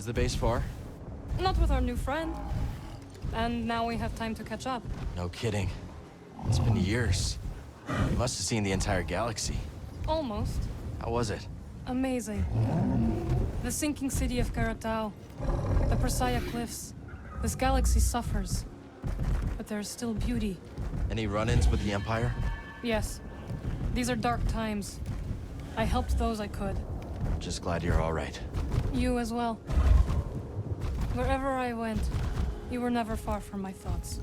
the base far? Not with our new friend. And now we have time to catch up. No kidding. It's been years. You must have seen the entire galaxy. Almost. How was it? Amazing. The sinking city of Karatao. The Persaya Cliffs. This galaxy suffers. But there's still beauty. Any run-ins with the Empire? Yes. These are dark times. I helped those I could. Just glad you're all right. You as well. Wherever I went, you were never far from my thoughts.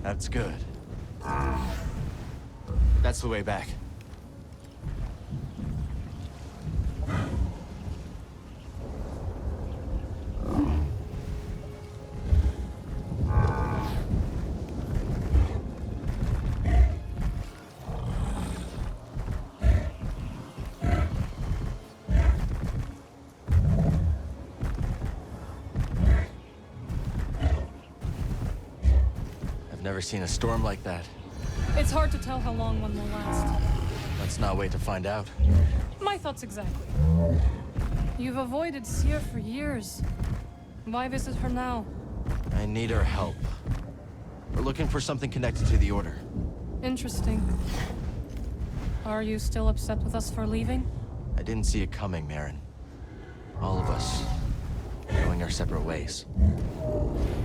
That's good. That's the way back. Never seen a storm like that. It's hard to tell how long one will last. Let's not wait to find out. My thoughts exactly. You've avoided Seer for years. Why visit her now? I need her help. We're looking for something connected to the Order. Interesting. Are you still upset with us for leaving? I didn't see it coming, Marin. All of us going our separate ways.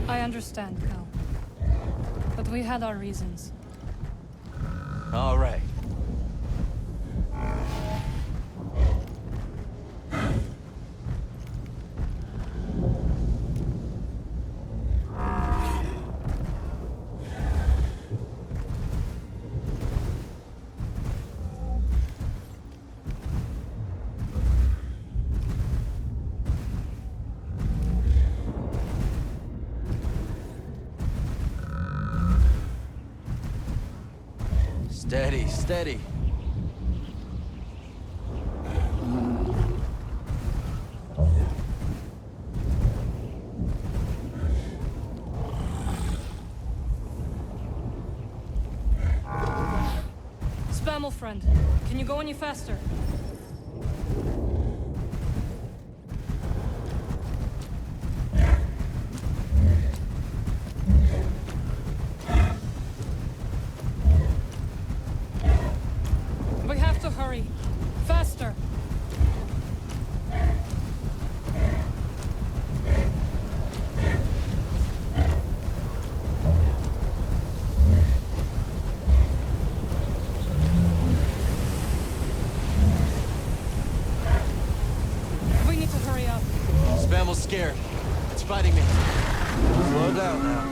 I understand, Cal. But we had our reasons. All right. Steady, steady. Spammel friend, can you go any faster? Hurry. Faster. We need to hurry up. Spammel's scared. It's fighting me. Slow down now.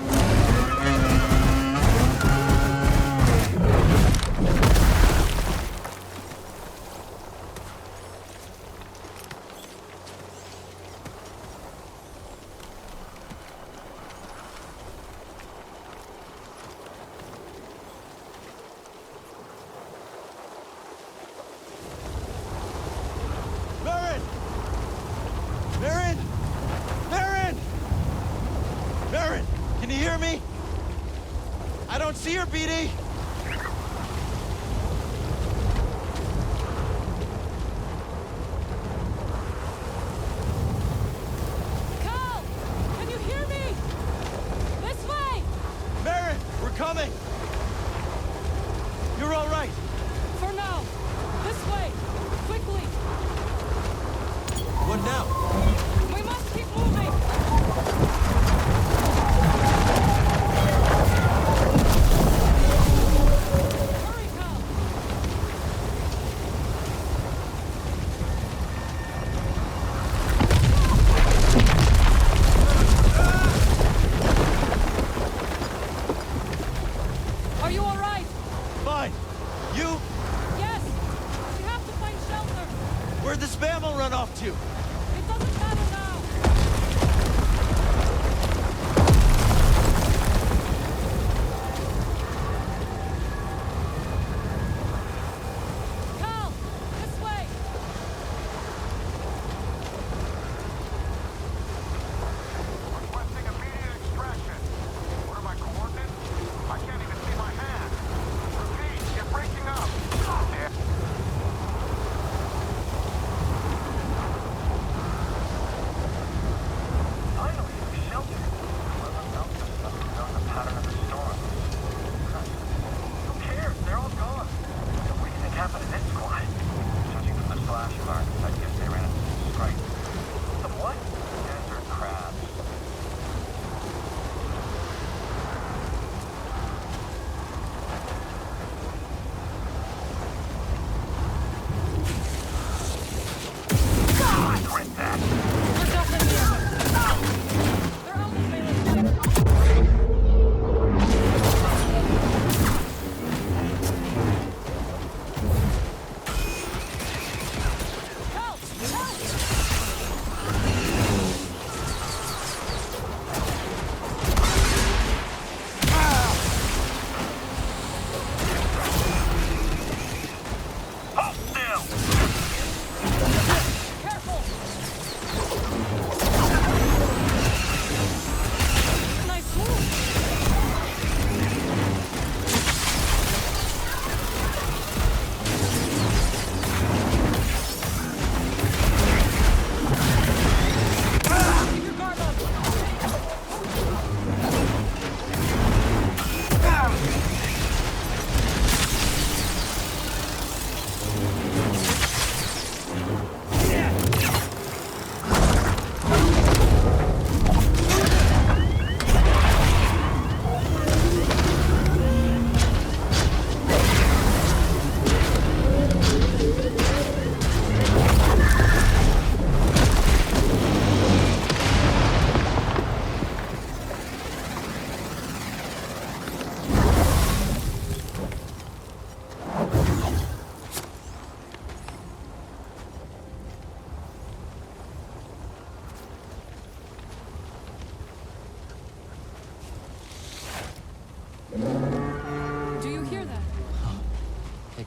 Can you hear me? I don't see her, BD! Cal! Can you hear me? This way! Marin, we're coming! You're all right! For now. This way. Quickly. What now? We must keep moving! Where'd the Spammel run off to? It doesn't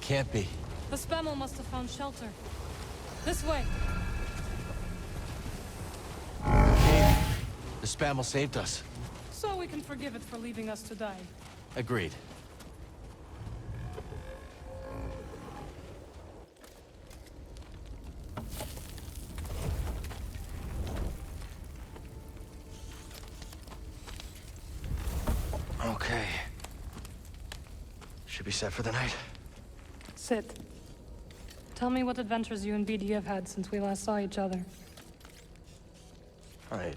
can't be. The Spammel must have found shelter. This way. Cave. The Spammel saved us. So we can forgive it for leaving us to die. Agreed. Okay. Should be set for the night. Sit. Tell me what adventures you and BD have had since we last saw each other. All right.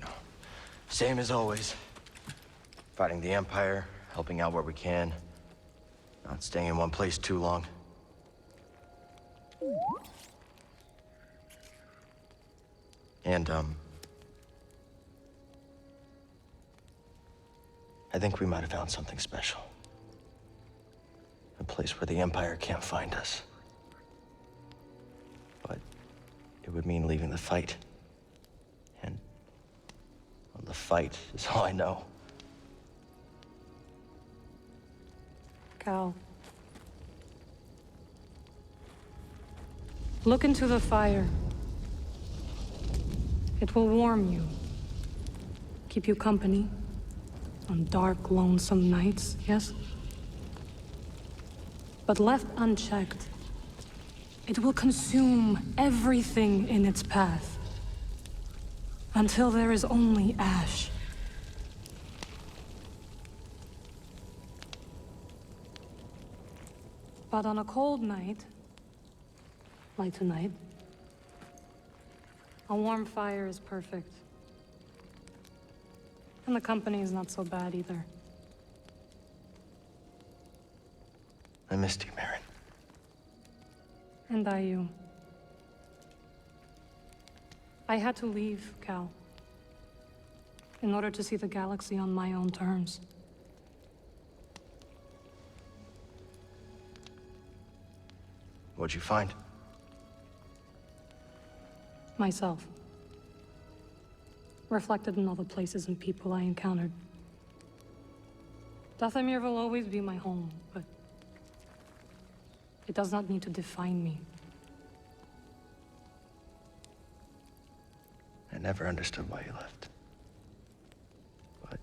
Same as always. Fighting the Empire, helping out where we can. Not staying in one place too long. And, I think we might have found something special. A place where the Empire can't find us. But it would mean leaving the fight. And well, the fight is all I know. Cal. Look into the fire. It will warm you. Keep you company. On dark, lonesome nights, yes? But left unchecked, it will consume everything in its path. Until there is only ash. But on a cold night, like tonight, a warm fire is perfect. And the company is not so bad either. I missed you, Marin. And I you. I had to leave, Cal. In order to see the galaxy on my own terms. What'd you find? Myself. Reflected in all the places and people I encountered. Dathomir will always be my home, but it does not need to define me. I never understood why you left. But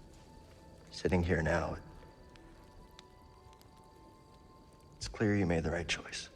sitting here now, it's clear you made the right choice.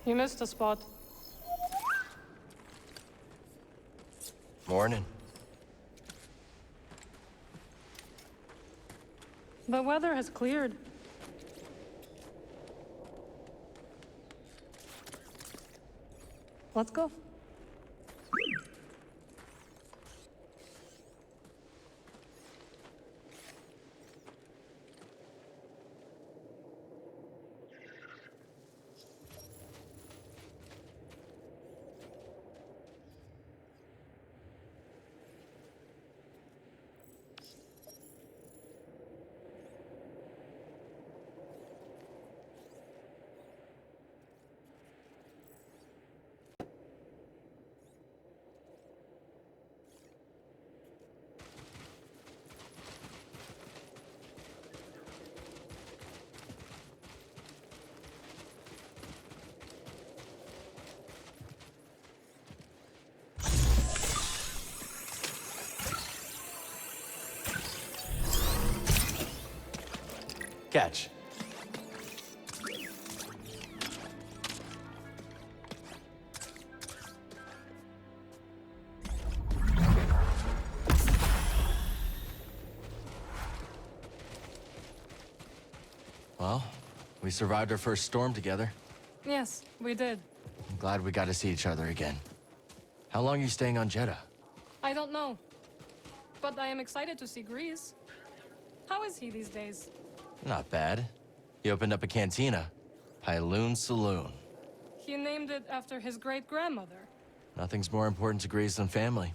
You missed a spot. Morning. The weather has cleared. Let's go. Catch. Well, we survived our first storm together. Yes, we did. I'm glad we got to see each other again. How long are you staying on Jeddah? I don't know. But I am excited to see Grease. How is he these days? Not bad. He opened up a cantina. Pyloon Saloon. He named it after his great-grandmother. Nothing's more important to Grease than family.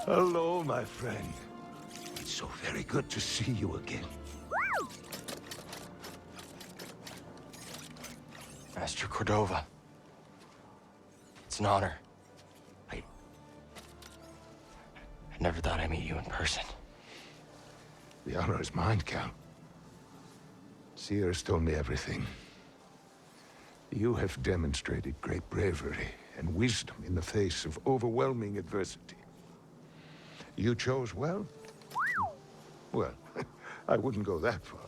Hello, my friend. It's so very good to see you again. Master Cordova. It's an honor. I never thought I'd meet you in person. The honor is mine, Cal. Seers told me everything. You have demonstrated great bravery and wisdom in the face of overwhelming adversity. You chose well? Well, I wouldn't go that far.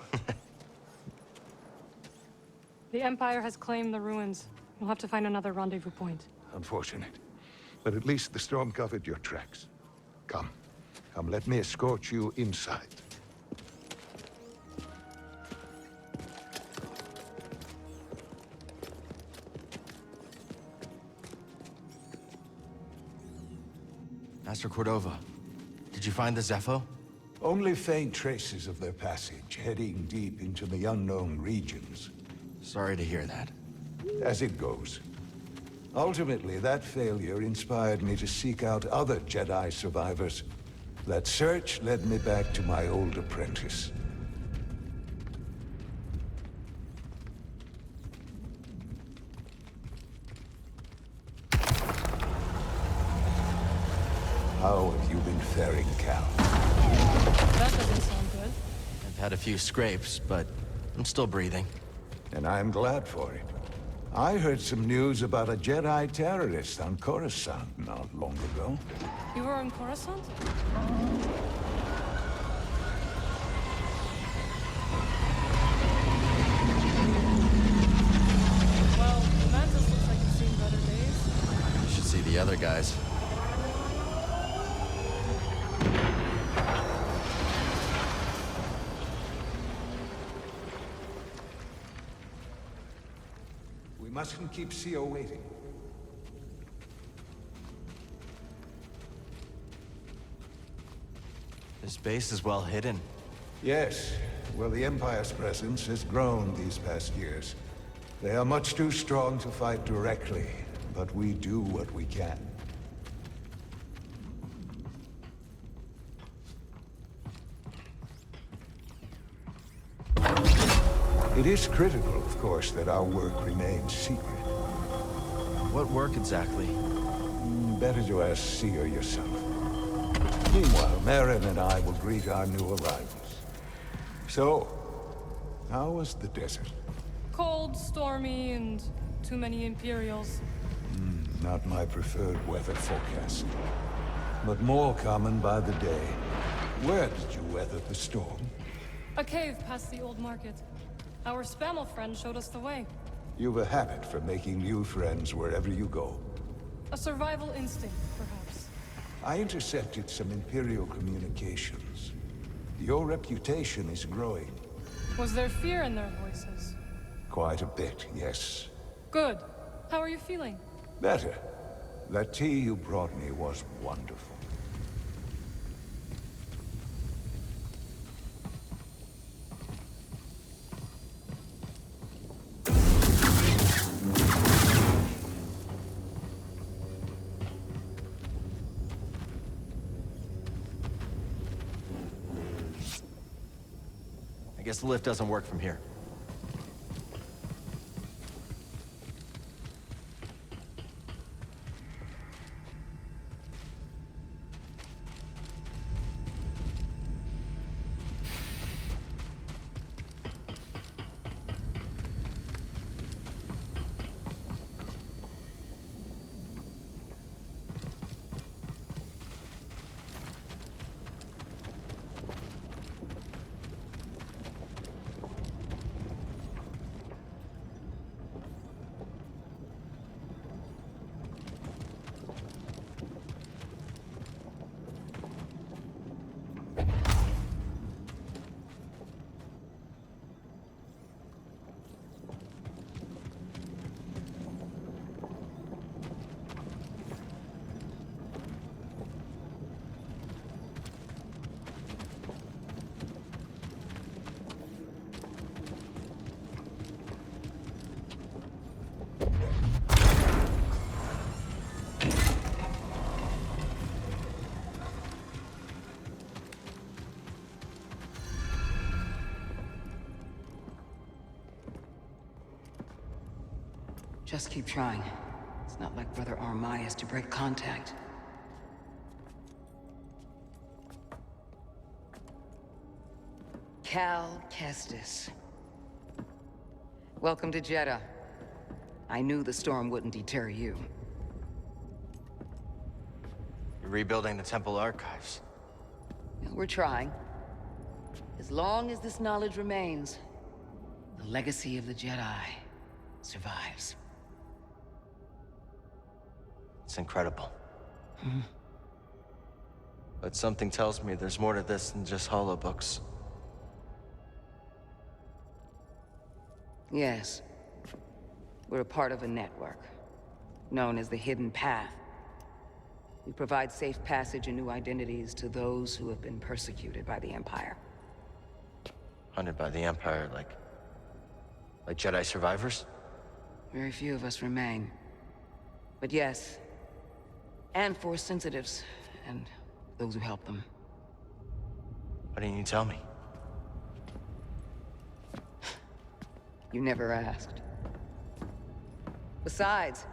The Empire has claimed the ruins. We'll have to find another rendezvous point. Unfortunate. But at least the storm covered your tracks. Come. Come, let me escort you inside. Master Cordova, did you find the Zepho? Only faint traces of their passage, heading deep into the unknown regions. Sorry to hear that. As it goes. Ultimately, that failure inspired me to seek out other Jedi survivors. That search led me back to my old apprentice. How have you been faring, Cal? That doesn't sound good. I've had a few scrapes, but I'm still breathing. And I'm glad for it. I heard some news about a Jedi terrorist on Coruscant not long ago. You were on Coruscant? Well, the Mantis looks like you've seen better days. You should see the other guys. We mustn't keep CO waiting. This base is well hidden. Yes. Well, the Empire's presence has grown these past years. They are much too strong to fight directly, but we do what we can. It is critical, of course, that our work remains secret. What work exactly? Better to ask Seer yourself. Meanwhile, Merrin and I will greet our new arrivals. So, how was the desert? Cold, stormy, and too many Imperials. Not my preferred weather forecast, but more common by the day. Where did you weather the storm? A cave past the old market. Our Spammel friend showed us the way. You've a habit for making new friends wherever you go. A survival instinct, perhaps. I intercepted some Imperial communications. Your reputation is growing. Was there fear in their voices? Quite a bit, yes. Good. How are you feeling? Better. That tea you brought me was wonderful. I guess the lift doesn't work from here. Just keep trying. It's not like Brother Armai is to break contact. Cal Kestis. Welcome to Jeddah. I knew the storm wouldn't deter you. You're rebuilding the temple archives. We're trying. As long as this knowledge remains, the legacy of the Jedi survives. It's incredible. But something tells me there's more to this than just holobooks. Yes. We're a part of a network, known as the Hidden Path. We provide safe passage and new identities to those who have been persecuted by the Empire. Hunted by the Empire, like Jedi survivors? Very few of us remain. But yes, and Force sensitives, and those who help them. Why didn't you tell me? You never asked. Besides,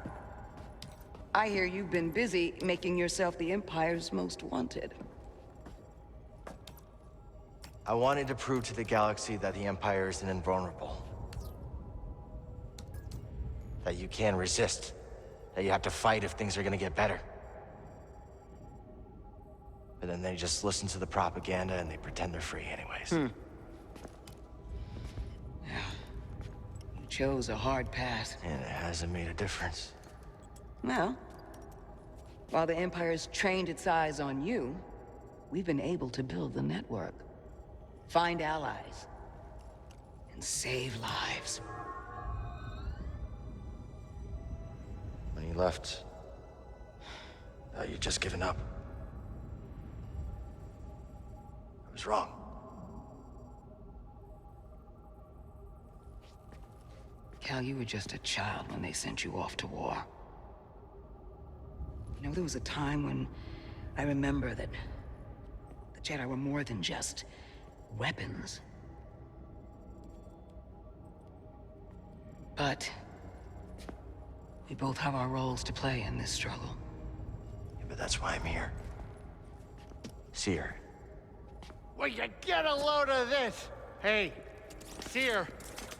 I hear you've been busy making yourself the Empire's most wanted. I wanted to prove to the galaxy that the Empire isn't invulnerable. That you can resist. That you have to fight if things are gonna get better. But then they just listen to the propaganda and they pretend they're free anyways. You chose a hard path. And it hasn't made a difference. Well, while the Empire's trained its eyes on you, we've been able to build the network. Find allies. And save lives. left, you just given up. I was wrong. Cal, you were just a child when they sent you off to war. You know, there was a time when I remember that the Jedi were more than just weapons. But we both have our roles to play in this struggle. Yeah, but that's why I'm here. Seer. Will you get a load of this? Hey, Seer,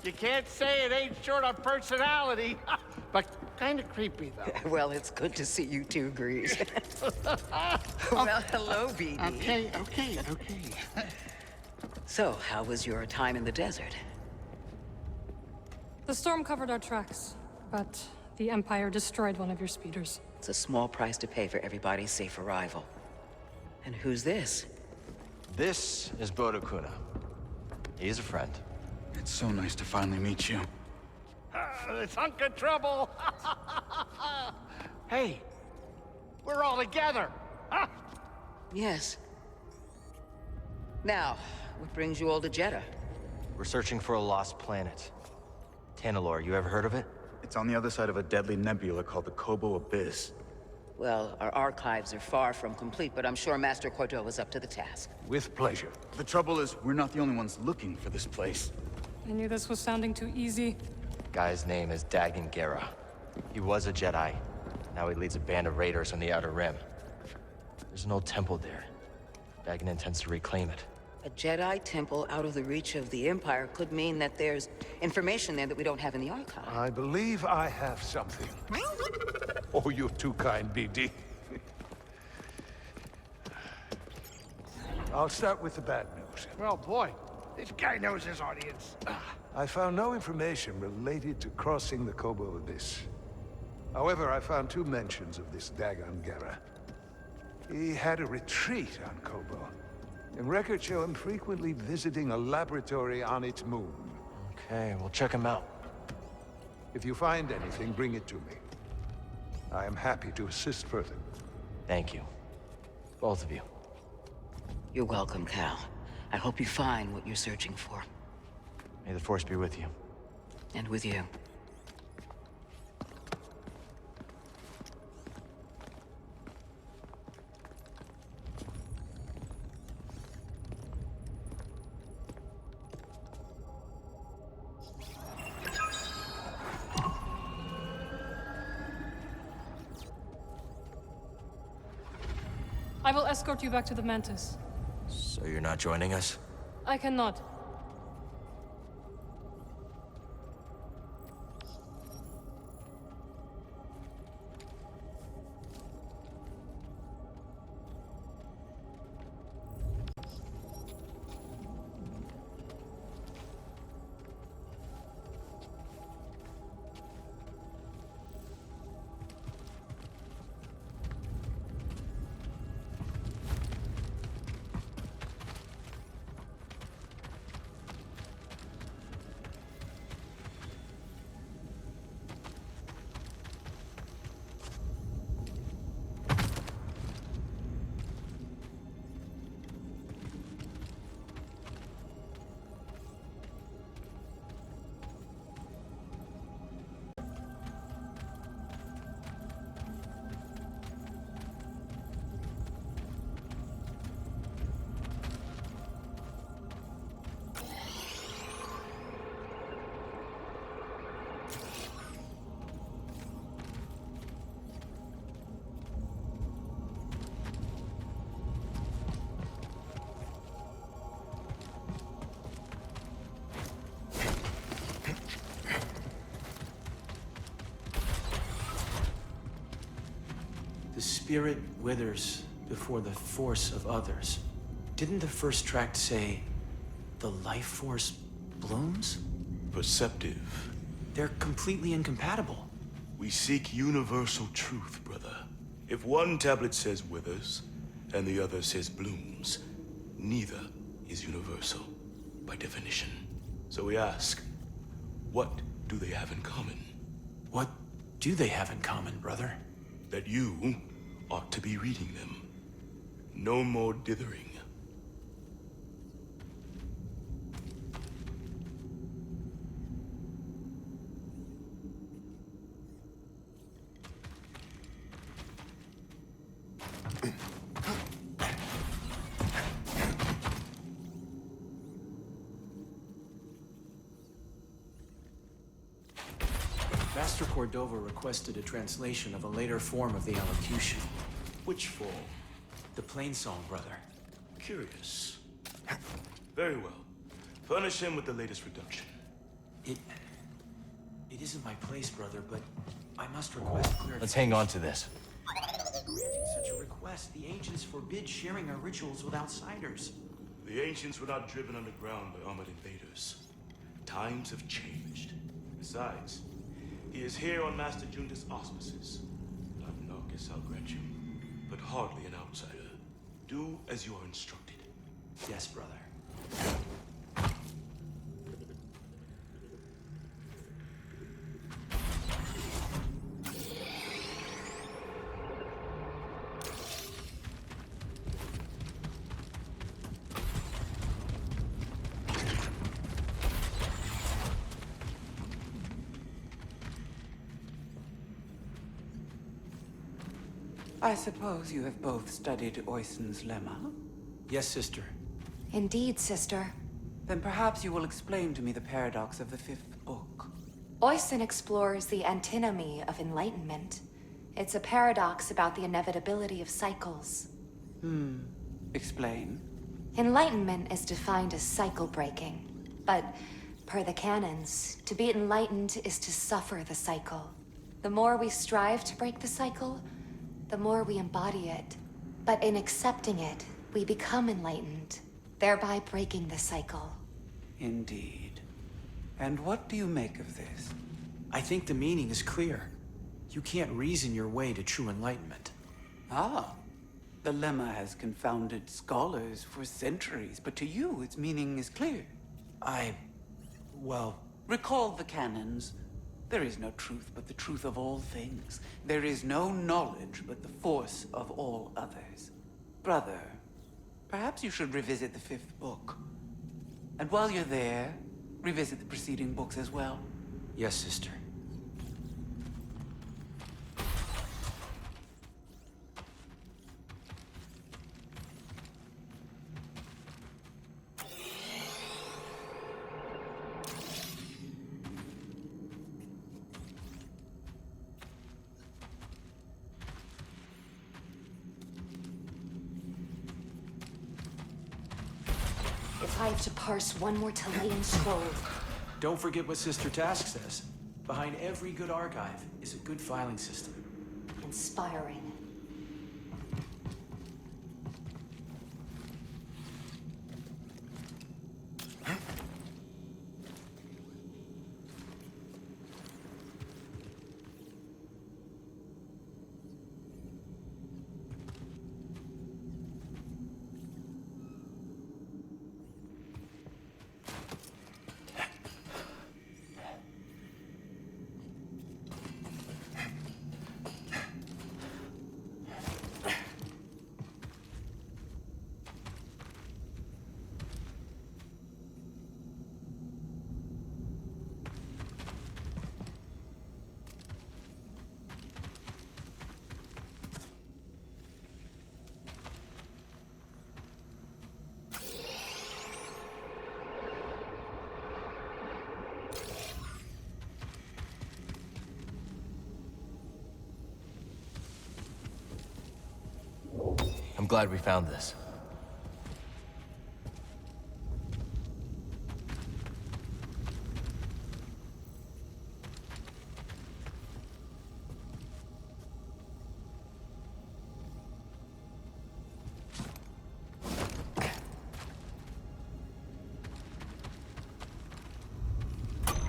you can't say it ain't short on personality, but kind of creepy, though. Well, it's good to see you two, Grease. Well, hello, BD. Okay. So, how was your time in the desert? The storm covered our tracks, but the Empire destroyed one of your speeders. It's a small price to pay for everybody's safe arrival. And who's this? This is Bodo Kuna. He's a friend. It's so nice to finally meet you. This hunk of trouble. Hey, we're all together, huh? Yes. Now, what brings you all to Jeddah? We're searching for a lost planet. Tanalorr, you ever heard of it? It's on the other side of a deadly nebula called the Kobo Abyss. Well, our archives are far from complete, but I'm sure Master Cordova's up to the task. With pleasure. The trouble is, we're not the only ones looking for this place. I knew this was sounding too easy. Guy's name is Dagan Gera. He was a Jedi. Now he leads a band of raiders on the Outer Rim. There's an old temple there. Dagan intends to reclaim it. A Jedi temple out of the reach of the Empire could mean that there's information there that we don't have in the archive. I believe I have something. Oh, you're too kind, BD. I'll start with the bad news. Well, boy, this guy knows his audience. I found no information related to crossing the Kobo Abyss. However, I found 2 mentions of this Dagan Gera. He had a retreat on Kobo, and records show him frequently visiting a laboratory on its moon. Okay, we'll check him out. If you find anything, bring it to me. I am happy to assist further. Thank you. Both of you. You're welcome, Cal. I hope you find what you're searching for. May the Force be with you. And with you. I will escort you back to the Mantis. So you're not joining us? I cannot. The spirit withers before the force of others. Didn't the first tract say, the life force blooms? Perceptive. They're completely incompatible. We seek universal truth, brother. If one tablet says withers, and the other says blooms, neither is universal, by definition. So we ask, what do they have in common? What do they have in common, brother? That you ought to be reading them. No more dithering. Master Cordova requested a translation of a later form of the elocution. Which form? The plain song, brother. Curious. Very well. Furnish him with the latest reduction. It isn't my place, brother, but I must request clarification. Let's hang on to this. Such a request, the ancients forbid sharing our rituals with outsiders. The ancients were not driven underground by armored invaders. Times have changed. Besides, he is here on Master Junta's auspices. Not I'll grant you, but hardly an outsider. Do as you are instructed. Yes, brother. I suppose you have both studied Oyson's lemma? Yes, sister. Indeed, sister. Then perhaps you will explain to me the paradox of the fifth book. Oyson explores the antinomy of enlightenment. It's a paradox about the inevitability of cycles. Explain. Enlightenment is defined as cycle breaking. But, per the canons, to be enlightened is to suffer the cycle. The more we strive to break the cycle, the more we embody it. But in accepting it, we become enlightened, thereby breaking the cycle. Indeed. And what do you make of this? I think the meaning is clear. You can't reason your way to true enlightenment. Ah. The lemma has confounded scholars for centuries, but to you its meaning is clear. Well... Recall the canons. There is no truth but the truth of all things. There is no knowledge but the force of all others. Brother, perhaps you should revisit the fifth book. And while you're there, revisit the preceding books as well. Yes, sister. If I have to parse one more Talayan scroll... Don't forget what Sister Task says. Behind every good archive is a good filing system. Inspiring. I'm glad we found this.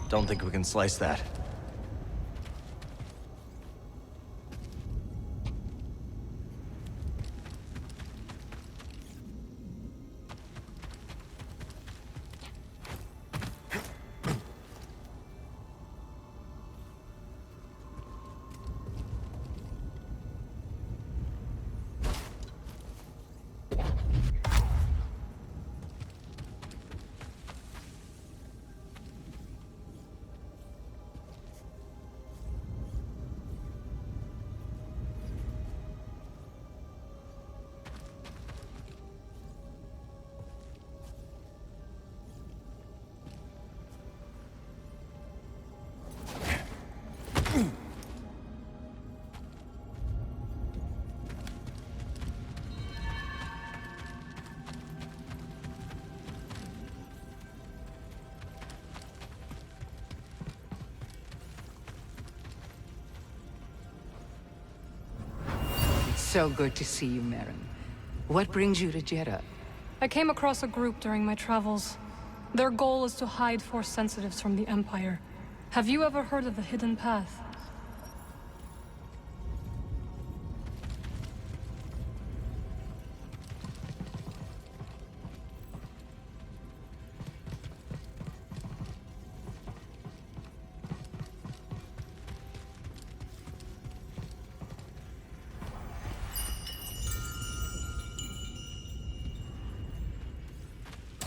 Don't think we can slice that. So good to see you, Merrin. What brings you to Jeddah? I came across a group during my travels. Their goal is to hide Force sensitives from the Empire. Have you ever heard of the Hidden Path?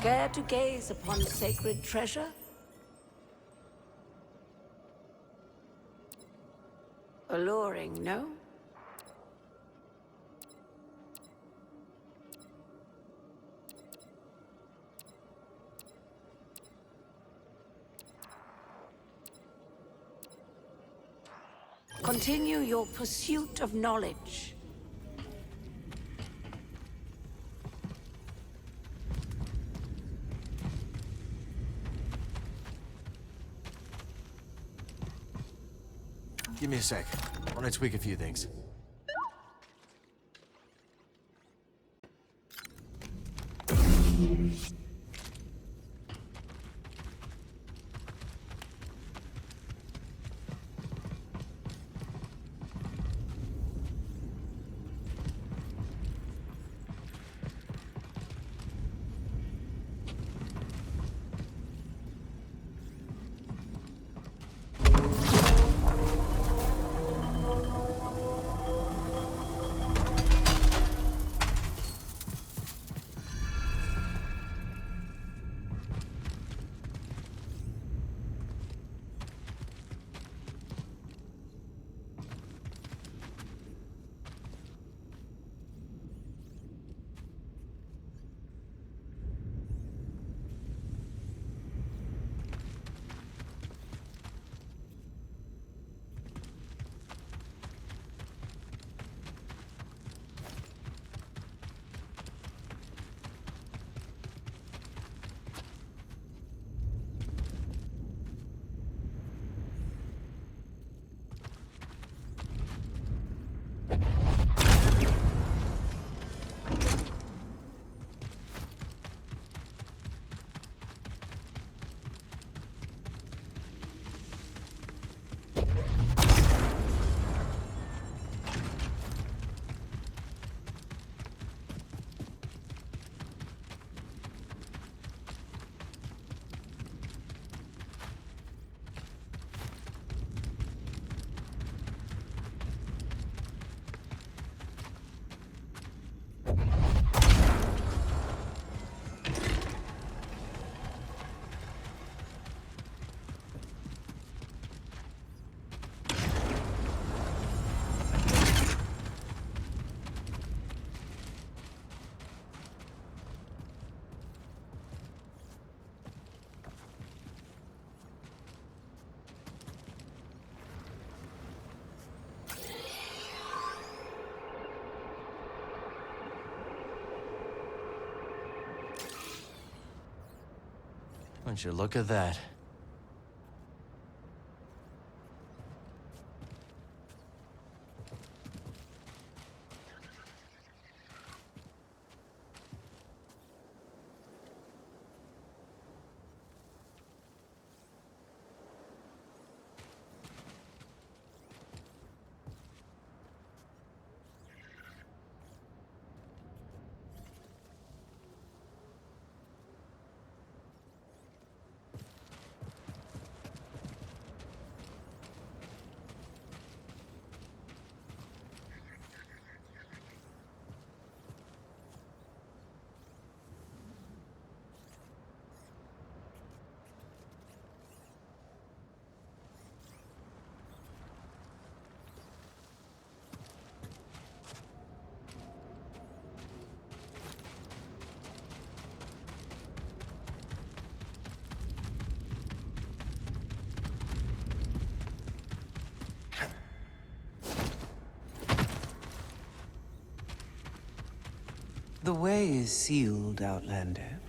Care to gaze upon sacred treasure? Alluring, no? Continue your pursuit of knowledge. Give me a sec. I want to tweak a few things. Won't you look at that? The way is sealed, Outlander.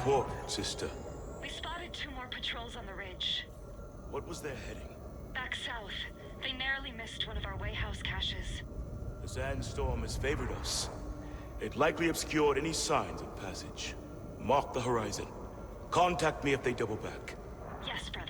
report, sister? We spotted 2 more patrols on the ridge. What was their heading? Back south. They narrowly missed one of our wayhouse caches. The sandstorm has favored us. It likely obscured any signs of passage. Mark the horizon. Contact me if they double back. Yes, brother.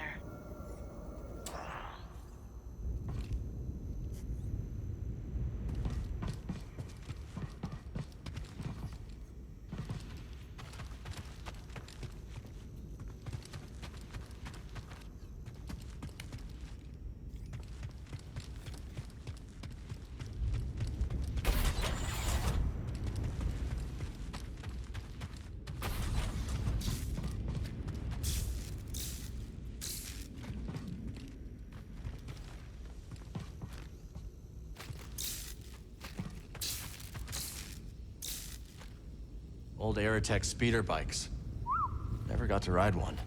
Old Aerotech speeder bikes. Never got to ride one.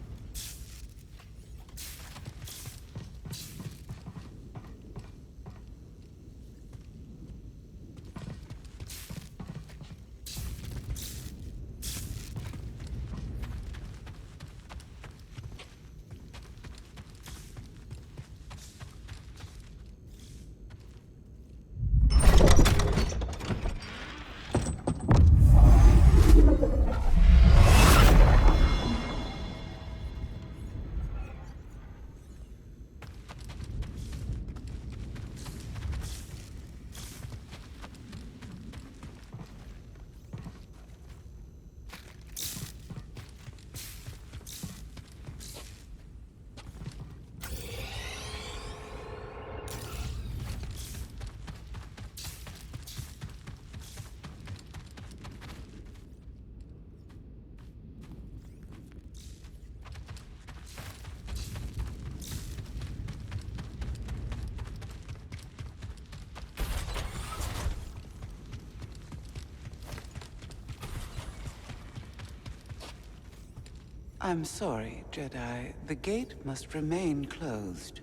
I'm sorry, Jedi. The gate must remain closed.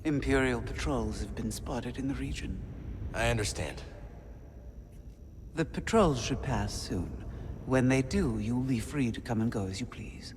Imperial patrols have been spotted in the region. I understand. The patrols should pass soon. When they do, you'll be free to come and go as you please.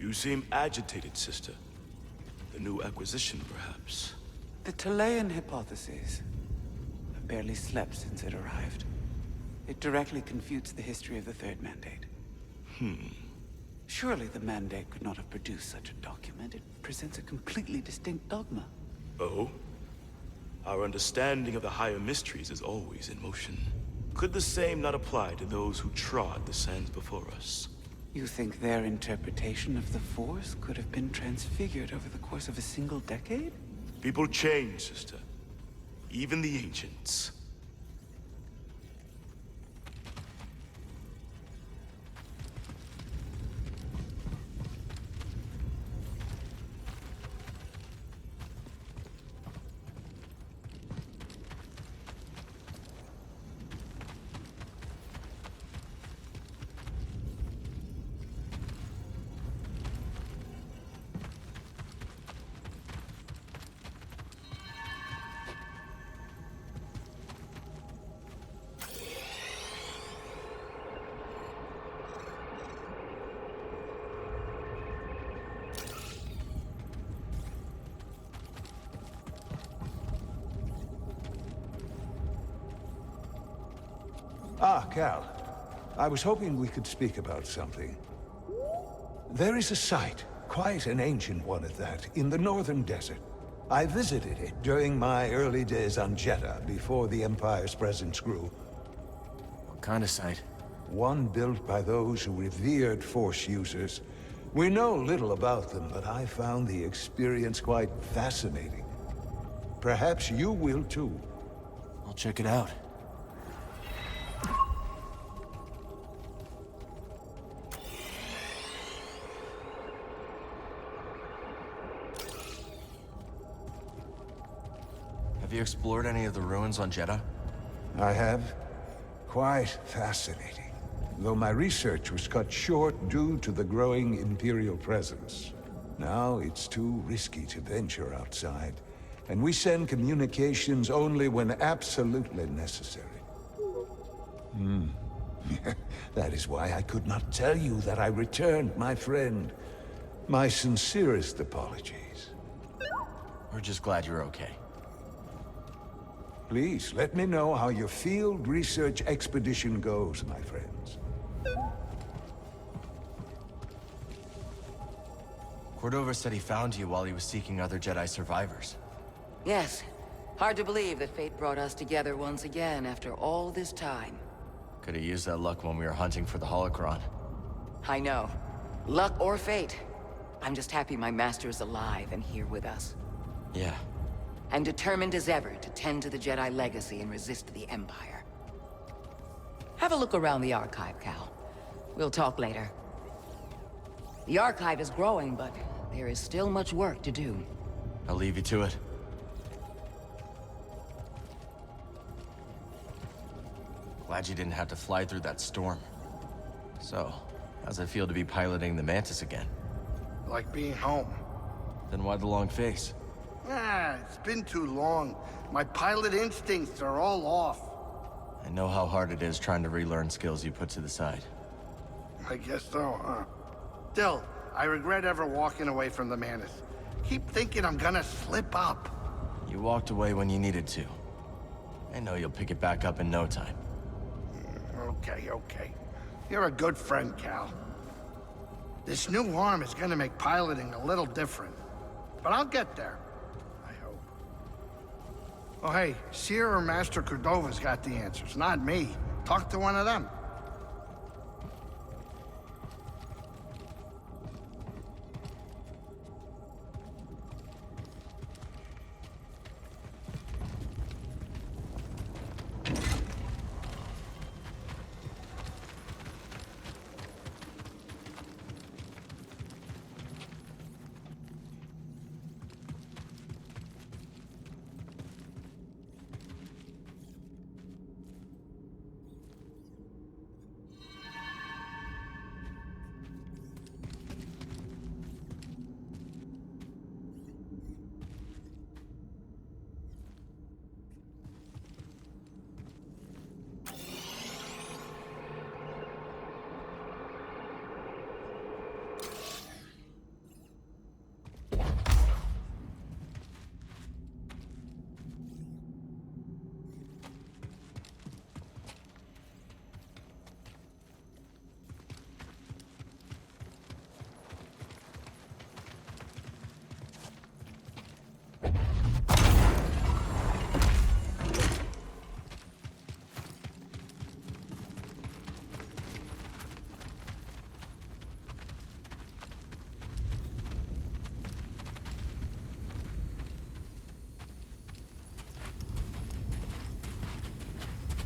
You seem agitated, sister. The new acquisition, perhaps. The Talayan hypothesis. I've barely slept since it arrived. It directly confutes the history of the Third Mandate. Surely the Mandate could not have produced such a document. It presents a completely distinct dogma. Oh? Our understanding of the higher mysteries is always in motion. Could the same not apply to those who trod the sands before us? You think their interpretation of the Force could have been transfigured over the course of a single decade? People change, sister. Even the ancients. Ah, Cal. I was hoping we could speak about something. There is a site, quite an ancient one at that, in the northern desert. I visited it during my early days on Jeddah, before the Empire's presence grew. What kind of site? One built by those who revered Force users. We know little about them, but I found the experience quite fascinating. Perhaps you will too. I'll check it out. Have you explored any of the ruins on Jeddah? I have. Quite fascinating. Though my research was cut short due to the growing Imperial presence. Now it's too risky to venture outside, and we send communications only when absolutely necessary. That is why I could not tell you that I returned, my friend. My sincerest apologies. We're just glad you're okay. Please, let me know how your field research expedition goes, my friends. Cordova said he found you while he was seeking other Jedi survivors. Yes. Hard to believe that fate brought us together once again after all this time. Could have used that luck when we were hunting for the holocron. I know. Luck or fate. I'm just happy my master is alive and here with us. Yeah. And determined as ever to tend to the Jedi legacy and resist the Empire. Have a look around the Archive, Cal. We'll talk later. The Archive is growing, but there is still much work to do. I'll leave you to it. Glad you didn't have to fly through that storm. So, how's it feel to be piloting the Mantis again? Like being home. Then why the long face? It's been too long. My pilot instincts are all off. I know how hard it is trying to relearn skills you put to the side. I guess so, huh? Still, I regret ever walking away from the Mantis. Keep thinking I'm gonna slip up. You walked away when you needed to. I know you'll pick it back up in no time. Okay. You're a good friend, Cal. This new arm is gonna make piloting a little different. But I'll get there. I hope. Oh, hey, Seer or Master Cordova's got the answers, not me. Talk to one of them.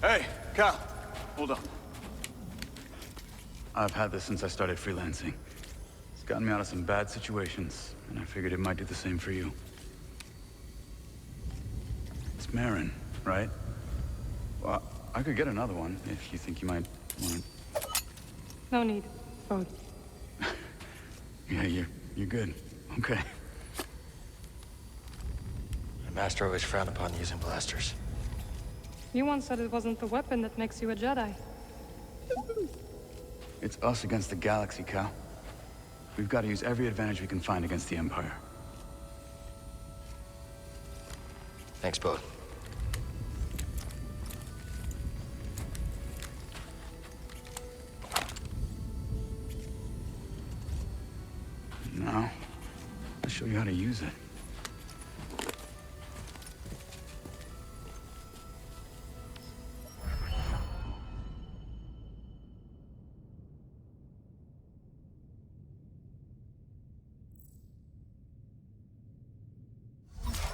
Hey, Cal, hold on. I've had this since I started freelancing. It's gotten me out of some bad situations, and I figured it might do the same for you. It's Marin, right? Well, I could get another one if you think you might want it. No need. Both. Yeah, you're good. Okay. My master always frowned upon using blasters. You once said it wasn't the weapon that makes you a Jedi. It's us against the galaxy, Cal. We've got to use every advantage we can find against the Empire. Thanks, Bode. show you how to use it.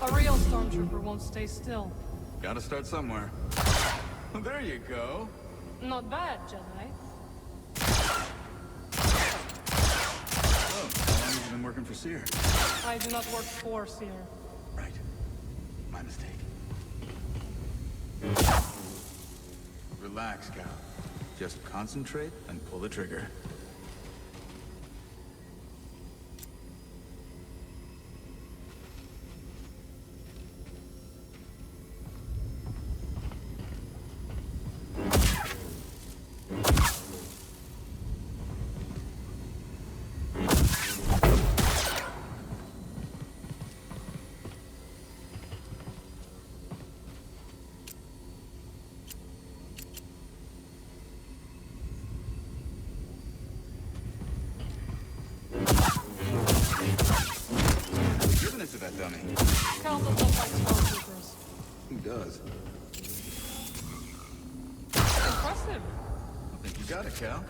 A real stormtrooper won't stay still. Gotta start somewhere. Well, there you go. Not bad, Jedi. Oh, how long have you been working for Seer? I do not work for Seer. Right. My mistake. Relax, Cal. Just concentrate and pull the trigger. To that dummy. Cal does not like stormtroopers. Who does? Impressive. I think you got it, Cal.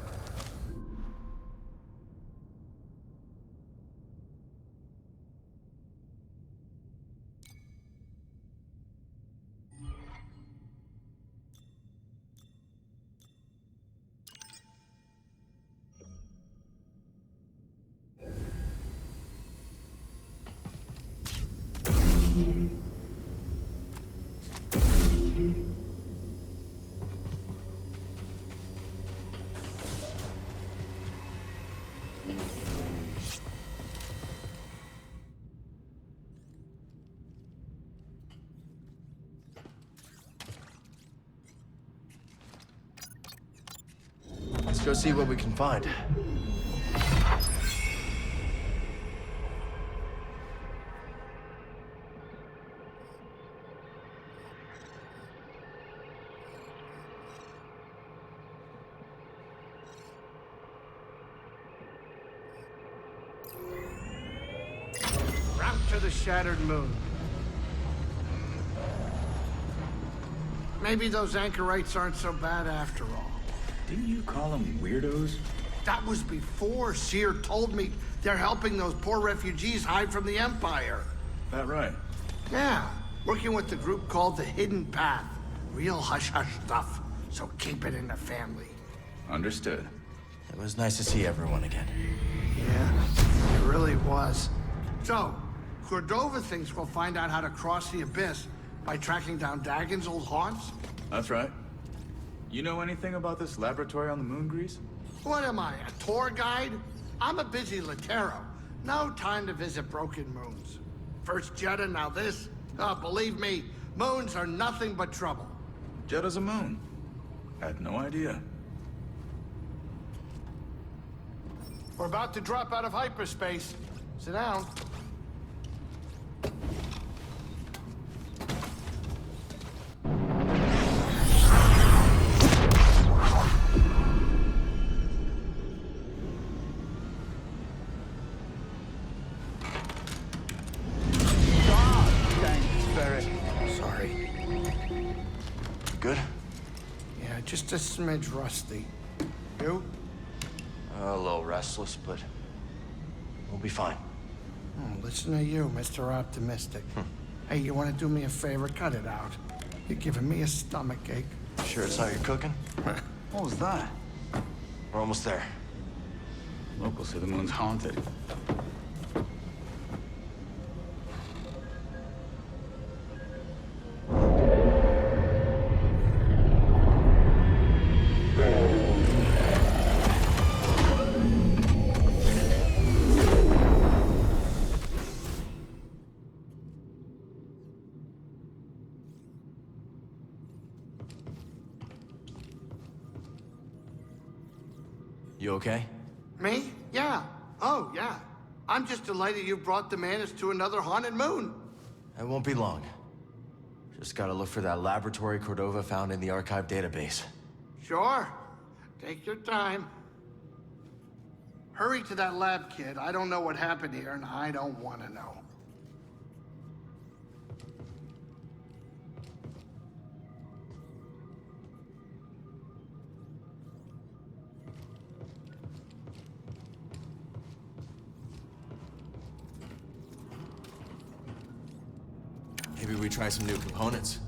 Let's go see what we can find. Route to the shattered moon. Maybe those anchorites aren't so bad after all. Didn't you call them weirdos? That was before Seer told me they're helping those poor refugees hide from the Empire. That right? Yeah, working with the group called the Hidden Path. Real hush-hush stuff, so keep it in the family. Understood. It was nice to see everyone again. Yeah, it really was. So, Cordova thinks we'll find out how to cross the Abyss by tracking down Dagon's old haunts? That's right. You know anything about this laboratory on the moon, Grease? What am I, a tour guide? I'm a busy Latero. No time to visit broken moons. First Jeddah, now this. Oh, believe me, moons are nothing but trouble. Jeddah's a moon. Had no idea. We're about to drop out of hyperspace. Sit down. Sorry. Good? Yeah, just a smidge rusty. You? A little restless, but we'll be fine. Oh, listen to you, Mr. Optimistic. Hey, you want to do me a favor? Cut it out. You're giving me a stomachache. Sure it's how you're cooking? What was that? We're almost there. Locals say the moon's haunted. You okay? Me? Yeah. Oh, yeah. I'm just delighted you brought the Manus to another haunted moon. It won't be long. Just gotta look for that laboratory Cordova found in the archive database. Sure. Take your time. Hurry to that lab, kid. I don't know what happened here, and I don't want to know. Maybe we try some new components.